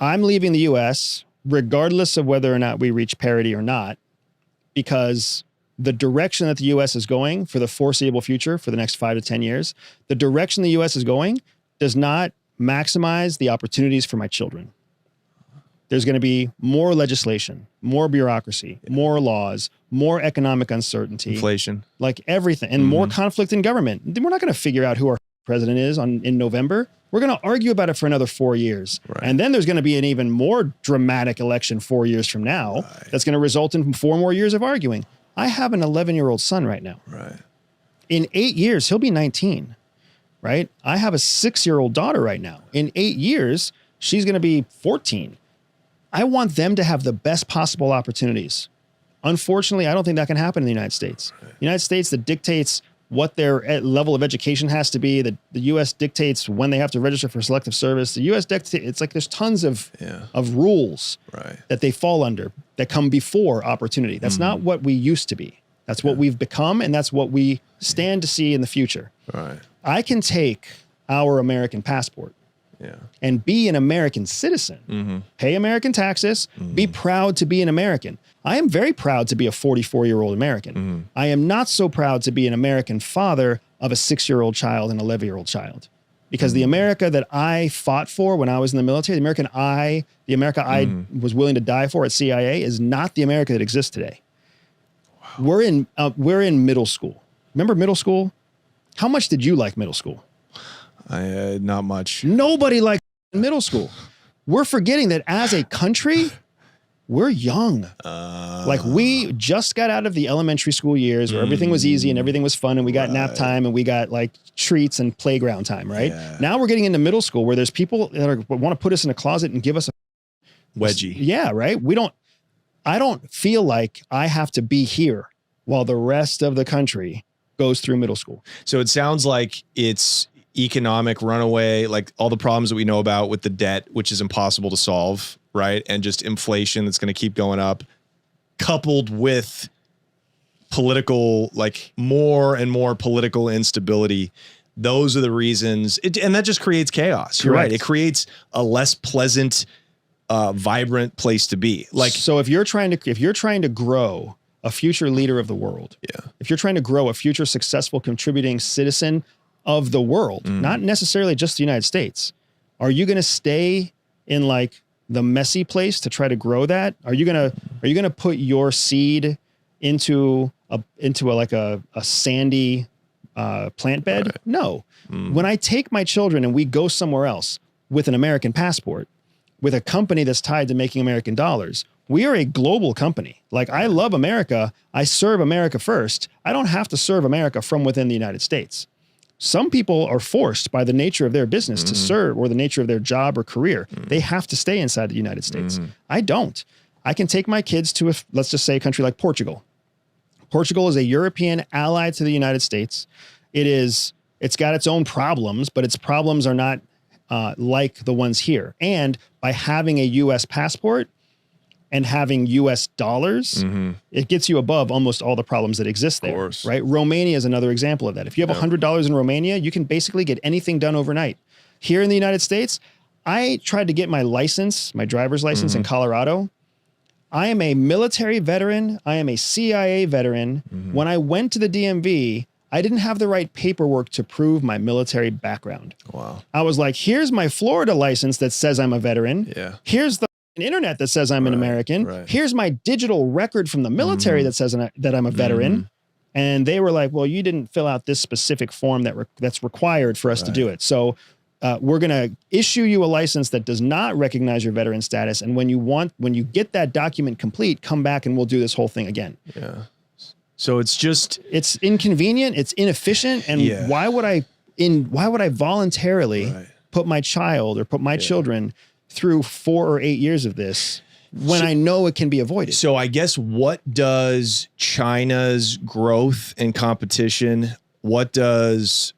I'm leaving the US regardless of whether or not we reach parity or not, because the direction that the US is going for the foreseeable future, for the next 5 to 10 years, the direction the US is going does not maximize the opportunities for my children. There's going to be more legislation, more bureaucracy, more laws, more economic uncertainty, inflation, like everything, and more conflict in government. We're not going to figure out who our president is in November. We're going to argue about it for another 4 years. Right. And then there's going to be an even more dramatic election 4 years from now that's going to result in 4 more years of arguing. I have an 11-year-old son right now. Right. In 8 years, he'll be 19, right? I have a 6-year-old daughter right now. In 8 years, she's going to be 14. I want them to have the best possible opportunities. Unfortunately, I don't think that can happen in the United States. Right. The United States that dictates what their level of education has to be. The U.S. dictates when they have to register for selective service. The U.S. dictates, it's like there's tons of rules that they fall under that come before opportunity. That's not what we used to be. That's what we've become, and that's what we stand to see in the future. Right. I can take our American passport and be an American citizen, pay American taxes, be proud to be an American. I am very proud to be a 44-year-old American. I am not so proud to be an American father of a 6-year-old child and 11-year-old child. Because the America that I fought for when I was in the military, the America I was willing to die for at CIA is not the America that exists today. Wow. We're in middle school. Remember middle school? How much did you like middle school? Not much. Nobody liked middle school. We're forgetting that as a country, we're young. Like we just got out of the elementary school years where everything was easy and everything was fun and we got nap time and we got like treats and playground time, right? Yeah. Now we're getting into middle school where there's people that want to put us in a closet and give us a wedgie. Yeah, right? I don't feel like I have to be here while the rest of the country goes through middle school. So it sounds like it's economic runaway, like all the problems that we know about with the debt, which is impossible to solve, right? And just inflation that's going to keep going up, coupled with political, like more and more political instability. Those are the reasons. And that just creates chaos. You're right. It creates a less pleasant, vibrant place to be. Like, so if you're trying to grow a future leader of the world, if you're trying to grow a future successful contributing citizen of the world, not necessarily just the United States, are you going to stay in like the messy place to try to grow that? Are you going to put your seed into a sandy plant bed? Right. No. When I take my children and we go somewhere else with an American passport, with a company that's tied to making American dollars, we are a global company. Like, I love America. I serve America first. I don't have to serve America from within the United States. Some people are forced by the nature of their business to serve, or the nature of their job or career. They have to stay inside the United States. I don't. I can take my kids to, let's just say, a country like Portugal. Portugal is a European ally to the United States. It's got its own problems, but its problems are not like the ones here. And by having a U.S. passport and having U.S. dollars, it gets you above almost all the problems that exist there, right? Romania is another example of that. If you have $100 in Romania, you can basically get anything done overnight. Here in the United States, I tried to get my license, my driver's license in Colorado. I am a military veteran. I am a CIA veteran. When I went to the DMV, I didn't have the right paperwork to prove my military background. Wow. I was like, here's my Florida license that says I'm a veteran. Here's the internet that says I'm an American. Here's my digital record from the military that says that I'm a veteran. And they were like, well, you didn't fill out this specific form that's required for us to do it. So we're going to issue you a license that does not recognize your veteran status. And when you get that document complete, come back and we'll do this whole thing again. Yeah. So it's inconvenient, it's inefficient. And why would I voluntarily put my child or put my children through 4 or 8 years of this when I know it can be avoided? So I guess, what does China's growth and competition, what does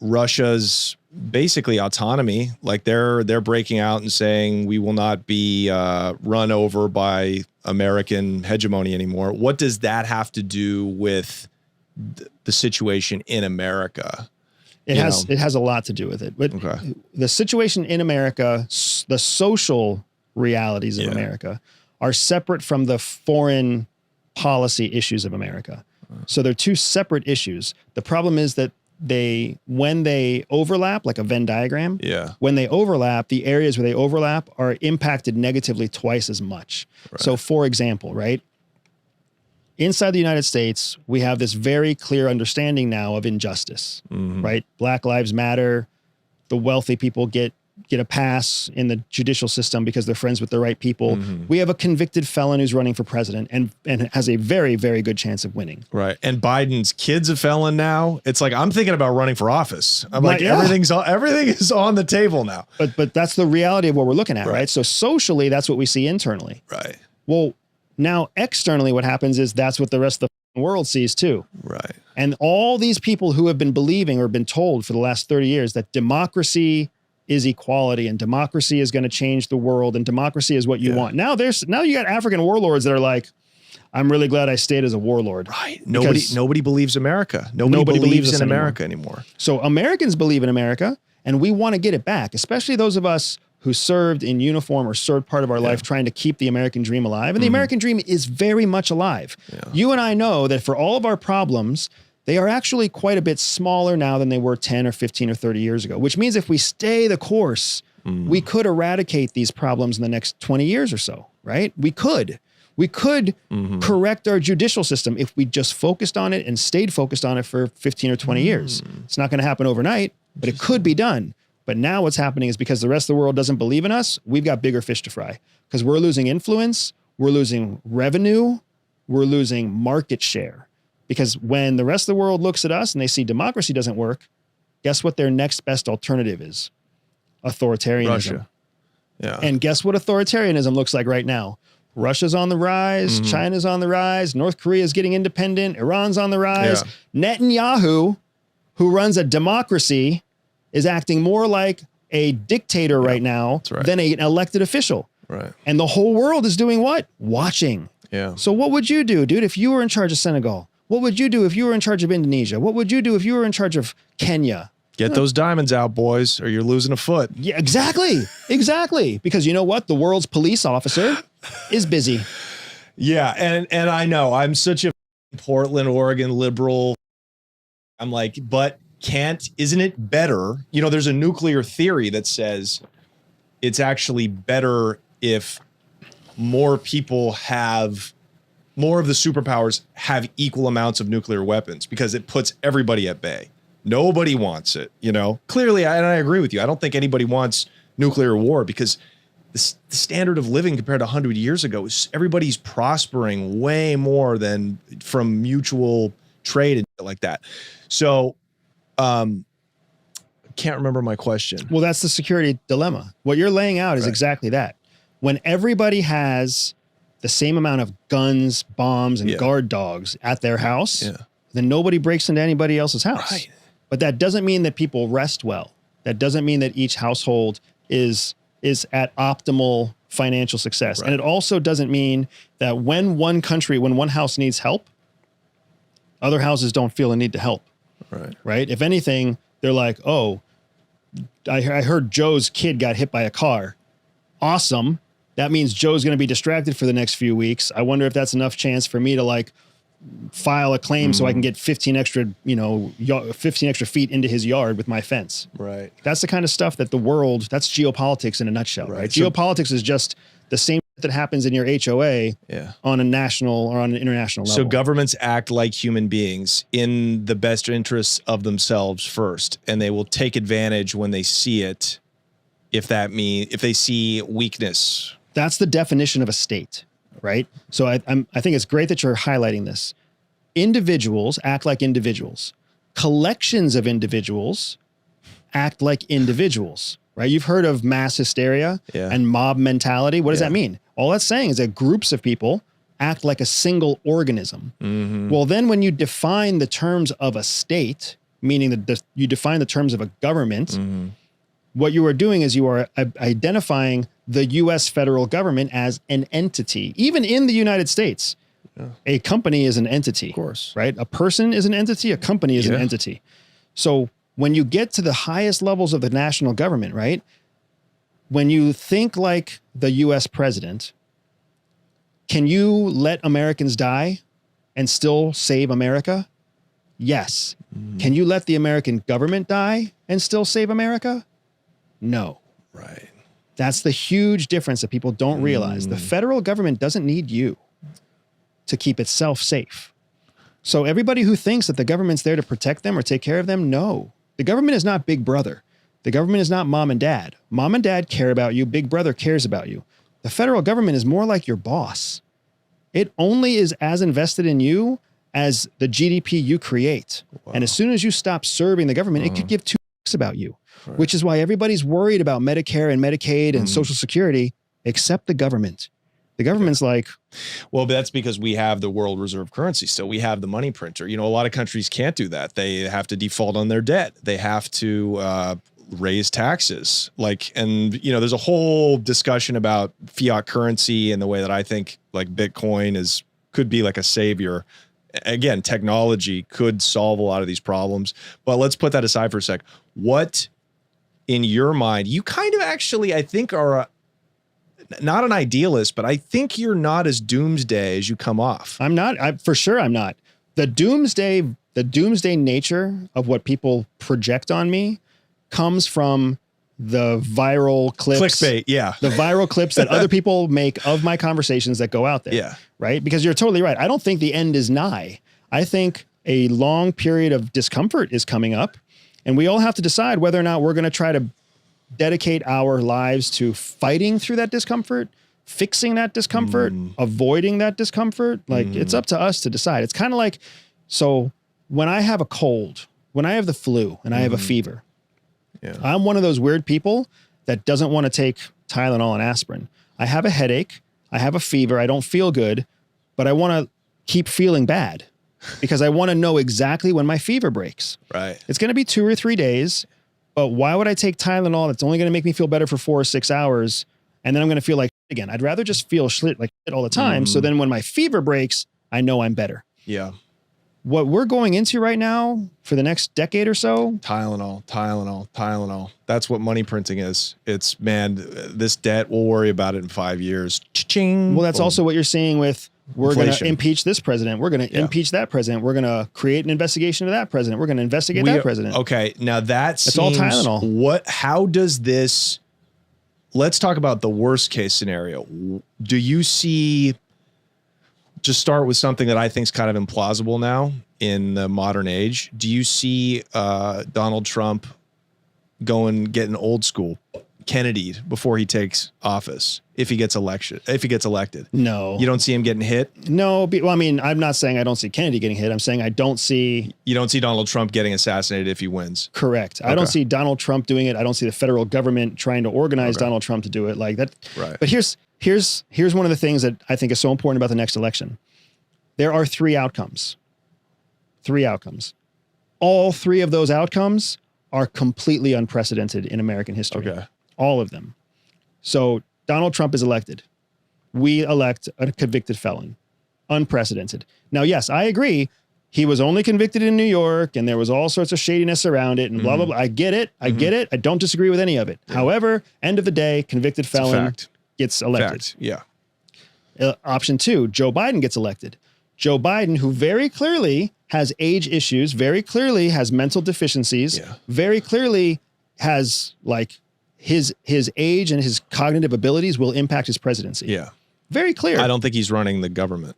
Russia's basically autonomy, like they're breaking out and saying we will not be run over by American hegemony anymore. What does that have to do with the situation in America? It has a lot to do with it. But the situation in America, the social realities of America are separate from the foreign policy issues of America. So they're two separate issues. The problem is that when they overlap, like a Venn diagram, when they overlap, the areas where they overlap are impacted negatively twice as much. Right. So for example, right, inside the United States, we have this very clear understanding now of injustice, right? Black Lives Matter. The wealthy people get a pass in the judicial system because they're friends with the right people. We have a convicted felon who's running for president and has a very, very good chance of winning. Right. And Biden's kid's a felon now. It's like, I'm thinking about running for office. I'm like, everything is on the table now. But that's the reality of what we're looking at, right? So socially, that's what we see internally. Right. Well, now externally, what happens is that's what the rest of the world sees too. Right. And all these people who have been believing or been told for the last 30 years that democracy is equality and democracy is going to change the world and democracy is what you want. Now you got African warlords that are like, I'm really glad I stayed as a warlord. Right. Nobody believes America. Nobody believes in America anymore. So Americans believe in America and we want to get it back, especially those of us who served in uniform or served part of our life trying to keep the American dream alive. And the American dream is very much alive. You and I know that for all of our problems, they are actually quite a bit smaller now than they were 10 or 15 or 30 years ago, which means if we stay the course, we could eradicate these problems in the next 20 years or so, right? We could correct our judicial system if we just focused on it and stayed focused on it for 15 or 20 years. It's not going to happen overnight, but it could be done. But now what's happening is because the rest of the world doesn't believe in us, we've got bigger fish to fry because we're losing influence, we're losing revenue, we're losing market share. Because when the rest of the world looks at us and they see democracy doesn't work, guess what their next best alternative is? Authoritarianism. Russia. Yeah. And guess what authoritarianism looks like right now? Russia's on the rise, China's on the rise, North Korea's getting independent, Iran's on the rise. Netanyahu, who runs a democracy, is acting more like a dictator right now than an elected official. Right. And the whole world is doing what? Watching. Yeah. So what would you do, dude, if you were in charge of Senegal? What would you do if you were in charge of Indonesia? What would you do if you were in charge of Kenya? Get those diamonds out, boys, or you're losing a foot. Yeah, exactly. Exactly. Because you know what? The world's police officer is busy. Yeah. And I know I'm such a Portland, Oregon liberal. I'm like, but isn't it better? You know, there's a nuclear theory that says it's actually better if more people more of the superpowers have equal amounts of nuclear weapons because it puts everybody at bay. Nobody wants it, you know? Clearly, and I agree with you. I don't think anybody wants nuclear war because the standard of living compared to 100 years ago is everybody's prospering way more than from mutual trade and like that. So, can't remember my question. Well, that's the security dilemma. What you're laying out is exactly that. When everybody has the same amount of guns, bombs, and guard dogs at their house, then nobody breaks into anybody else's house. Right. But that doesn't mean that people rest well. That doesn't mean that each household is at optimal financial success. Right. And it also doesn't mean that when one house needs help, other houses don't feel a need to help. Right. Right. If anything, they're like, oh, I heard Joe's kid got hit by a car. Awesome. That means Joe's going to be distracted for the next few weeks. I wonder if that's enough chance for me to like file a claim so I can get 15 extra feet into his yard with my fence. Right. That's the kind of stuff that that's geopolitics in a nutshell, right? Geopolitics is just the same that happens in your HOA on a national or on an international level. So governments act like human beings in the best interests of themselves first, and they will take advantage when they see it. If they see weakness. That's the definition of a state, right? So I think it's great that you're highlighting this. Individuals act like individuals. Collections of individuals act like individuals, right? You've heard of mass hysteria and mob mentality. What does that mean? All that's saying is that groups of people act like a single organism. Well, then when you define the terms of a state, meaning that you define the terms of a government, what you are doing is you are identifying the U.S. federal government as an entity. Even in the United States, a company is an entity. Of course. Right? A person is an entity. A company is an entity. So when you get to the highest levels of the national government, right? When you think like the US president, can you let Americans die and still save America? Yes. Can you let the American government die and still save America? No. Right. That's the huge difference that people don't realize. The federal government doesn't need you to keep itself safe. So everybody who thinks that the government's there to protect them or take care of them, no. The government is not Big Brother. The government is not mom and dad. Mom and dad care about you. Big Brother cares about you. The federal government is more like your boss. It only is as invested in you as the GDP you create. Wow. And as soon as you stop serving the government, it could give two fucks about you, which is why everybody's worried about Medicare and Medicaid and Social Security, except the government. The government's like, well, but that's because we have the world reserve currency still. We have the money printer. You know, a lot of countries can't do that. They have to default on their debt. They have to raise taxes. Like, and, you know, there's a whole discussion about fiat currency and the way that I think like Bitcoin could be like a savior. Again, technology could solve a lot of these problems. But let's put that aside for a sec. What, in your mind, you kind of actually, I think, are not an idealist, but I think you're not as doomsday as you come off. I'm not. For sure I'm not. The doomsday nature of what people project on me comes from the viral clips. Clickbait, yeah. The viral clips that other people make of my conversations that go out there. Yeah. Right? Because you're totally right. I don't think the end is nigh. I think a long period of discomfort is coming up, and we all have to decide whether or not we're going to try to dedicate our lives to fighting through that discomfort, fixing that discomfort, avoiding that discomfort. Like, it's up to us to decide. It's kind of like, so when I have a cold, when I have the flu and I have a fever, I'm one of those weird people that doesn't want to take Tylenol and aspirin. I have a headache. I have a fever. I don't feel good, but I want to keep feeling bad because I want to know exactly when my fever breaks. Right. It's going to be 2 or 3 days. But why would I take Tylenol that's only going to make me feel better for 4 or 6 hours, and then I'm going to feel like shit again? I'd rather just feel like shit all the time. So then when my fever breaks, I know I'm better. Yeah. What we're going into right now for the next decade or so. Tylenol. That's what money printing is. It's, man, this debt, we'll worry about it in 5 years. Cha-ching. Well, that's also what you're seeing with, we're going to impeach this president. We're going to impeach that president. We're going to create an investigation of that president. We're going to investigate that president. Okay. Now it's all Tylenol. How does this, let's talk about the worst case scenario. Do you see, just start with something that I think is kind of implausible now in the modern age. Do you see Donald Trump getting old school, Kennedy before he takes office? If he gets elected. No. You don't see him getting hit? No. Well, I mean, I'm not saying I don't see Kennedy getting hit. I'm saying I don't see. You don't see Donald Trump getting assassanated if he wins? Correct. Okay. I don't see Donald Trump doing it. I don't see the federal government trying to organize Donald Trump to do it like that. Right. But here's one of the things that I think is so important about the next election. There are 3 outcomes. 3 outcomes. All 3 of those outcomes are completely unprecedented in American history. Okay. All of them. So Donald Trump is elected. We elect a convicted felon. Unprecedented. Now, yes, I agree. He was only convicted in New York and there was all sorts of shadiness around it and blah, blah, blah. I get it. I get it. I don't disagree with any of it. Yeah. However, end of the day, convicted felon gets elected. Fact. Yeah. Option 2, Joe Biden gets elected. Joe Biden, who very clearly has age issues, very clearly has mental deficiencies, very clearly has like his age and his cognitive abilities will impact his presidency. Yeah. Very clear. I don't think he's running the government.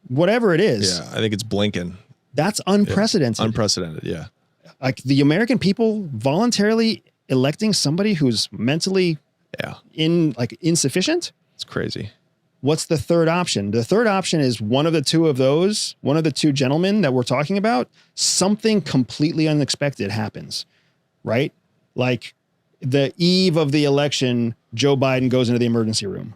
Whatever it is. Yeah. I think it's Blinken. That's unprecedented. Yeah. Unprecedented. Yeah. Like the American people voluntarily electing somebody who's mentally insufficient. It's crazy. What's the third option? The third option is one of the two gentlemen that we're talking about, something completely unexpected happens, right? Like the eve of the election, Joe Biden goes into the emergency room,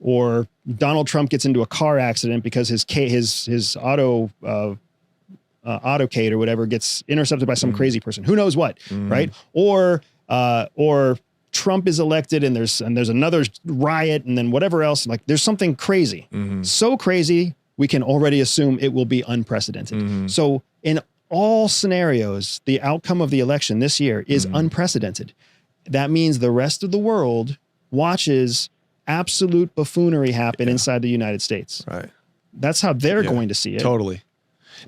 or Donald Trump gets into a car accident because his autocade or whatever gets intercepted by some crazy person. Who knows what, right? Or Trump is elected and there's another riot and then whatever else. Like there's something crazy, so crazy we can already assume it will be unprecedented. So in all scenarios, the outcome of the election this year is unprecedented. That means the rest of the world watches absolute buffoonery happen inside the United States. Right. That's how they're going to see it. Totally.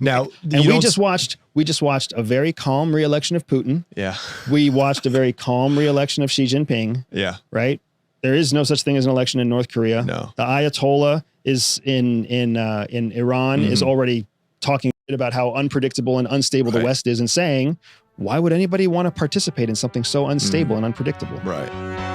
Now, and we just watched a very calm re-election of Putin. Yeah. We watched a very calm re-election of Xi Jinping. Yeah. Right. There is no such thing as an election in North Korea. No. The Ayatollah is in Iran is already talking about how unpredictable and unstable the West is and saying, why would anybody want to participate in something so unstable and unpredictable? Right.